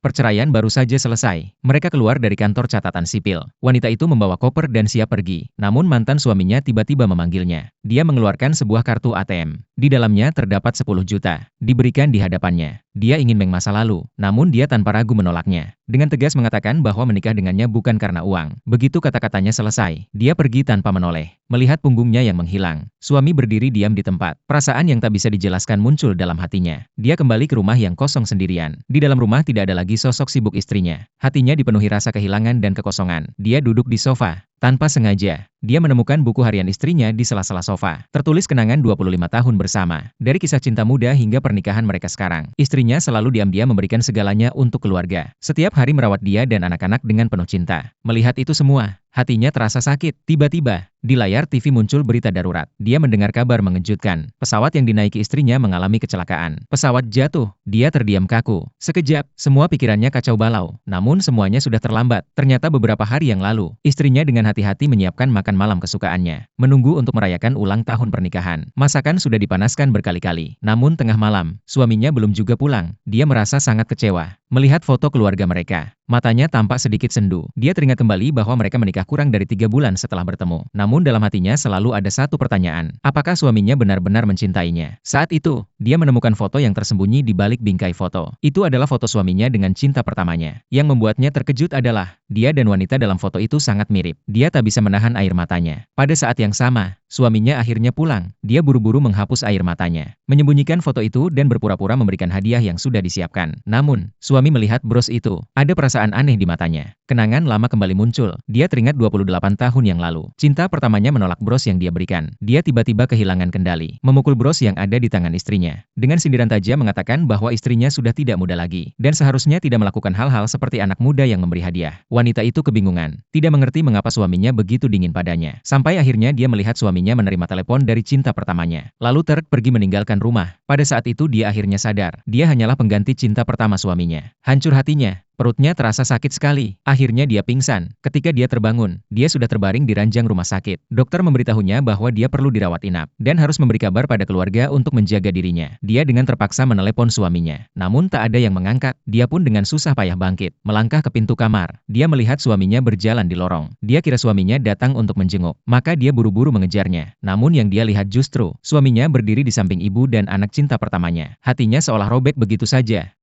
Perceraian baru saja selesai. Mereka keluar dari kantor catatan sipil. Wanita itu membawa koper dan siap pergi. Namun mantan suaminya tiba-tiba memanggilnya. Dia mengeluarkan sebuah kartu ATM. Di dalamnya terdapat 10 juta. Diberikan di hadapannya. Dia ingin masa lalu, namun dia tanpa ragu menolaknya. Dengan tegas mengatakan bahwa menikah dengannya bukan karena uang. Begitu kata-katanya selesai, dia pergi tanpa menoleh. Melihat punggungnya yang menghilang, suami berdiri diam di tempat. Perasaan yang tak bisa dijelaskan muncul dalam hatinya. Dia kembali ke rumah yang kosong sendirian. Di dalam rumah tidak ada lagi sosok sibuk istrinya. Hatinya dipenuhi rasa kehilangan dan kekosongan. Dia duduk di sofa. Tanpa sengaja, dia menemukan buku harian istrinya di sela-sela sofa. Tertulis kenangan 25 tahun bersama. Dari kisah cinta muda hingga pernikahan mereka sekarang. Istrinya selalu diam-diam memberikan segalanya untuk keluarga. Setiap hari merawat dia dan anak-anak dengan penuh cinta. Melihat itu semua, hatinya terasa sakit. Tiba-tiba, di layar TV muncul berita darurat. Dia mendengar kabar mengejutkan. Pesawat yang dinaiki istrinya mengalami kecelakaan. Pesawat jatuh. Dia terdiam kaku. Sekejap, semua pikirannya kacau balau. Namun semuanya sudah terlambat. Ternyata beberapa hari yang lalu, istrinya dengan hati-hati menyiapkan makan malam kesukaannya. Menunggu untuk merayakan ulang tahun pernikahan. Masakan sudah dipanaskan berkali-kali. Namun tengah malam, suaminya belum juga pulang. Dia merasa sangat kecewa. Melihat foto keluarga mereka, matanya tampak sedikit sendu. Dia teringat kembali bahwa mereka menikah kurang dari 3 bulan setelah bertemu. Namun dalam hatinya selalu ada satu pertanyaan. Apakah suaminya benar-benar mencintainya? Saat itu, dia menemukan foto yang tersembunyi di balik bingkai foto. Itu adalah foto suaminya dengan cinta pertamanya. Yang membuatnya terkejut adalah, dia dan wanita dalam foto itu sangat mirip. Dia tak bisa menahan air matanya. Pada saat yang sama, suaminya akhirnya pulang. Dia buru-buru menghapus air matanya, menyembunyikan foto itu dan berpura-pura memberikan hadiah yang sudah disiapkan. Namun, suami melihat bros itu. Ada perasaan aneh di matanya. Kenangan lama kembali muncul. Dia teringat 28 tahun yang lalu. Cinta pertamanya menolak bros yang dia berikan. Dia tiba-tiba kehilangan kendali, memukul bros yang ada di tangan istrinya. Dengan sindiran tajam mengatakan bahwa istrinya sudah tidak muda lagi, dan seharusnya tidak melakukan hal-hal seperti anak muda yang memberi hadiah. Wanita itu kebingungan. Tidak mengerti mengapa suaminya begitu dingin padanya. Sampai akhirnya dia melihat suaminya menerima telepon dari cinta pertamanya. Lalu pergi meninggalkan rumah. Pada saat itu dia akhirnya sadar. Dia hanyalah pengganti cinta pertama suaminya. Hancur hatinya. Perutnya terasa sakit sekali. Akhirnya dia pingsan. Ketika dia terbangun, dia sudah terbaring di ranjang rumah sakit. Dokter memberitahunya bahwa dia perlu dirawat inap dan harus memberi kabar pada keluarga untuk menjaga dirinya. Dia dengan terpaksa menelepon suaminya. Namun tak ada yang mengangkat. Dia pun dengan susah payah bangkit, melangkah ke pintu kamar. Dia melihat suaminya berjalan di lorong. Dia kira suaminya datang untuk menjenguk. Maka dia buru-buru mengejarnya. Namun yang dia lihat justru, suaminya berdiri di samping ibu dan anak cinta pertamanya. Hatinya seolah robek begitu saja.